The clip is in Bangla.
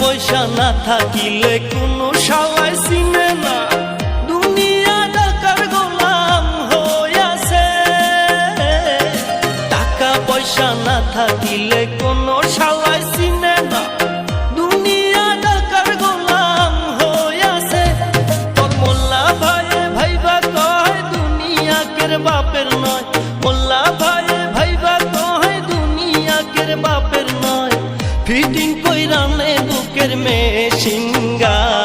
পয়সা না থাকিলে কোনো শালায় চিনে না, দুনিয়া টাকার গোলাম হইয়াছে। টাকা পয়সা না থাকিলে কোনো শালায় চিনে না, দুনিয়া টাকার গোলাম হইয়াছে। তোর মোল্লা ভাইয়ে ভাইবা কয় দুনিয়া কের বাপের নয়, মোল্লা ভাইয়ে ভাইবা কয় দুনিয়া কের বাপের নয়। ফিটিং কইরা নে বুকের মেশিন গান।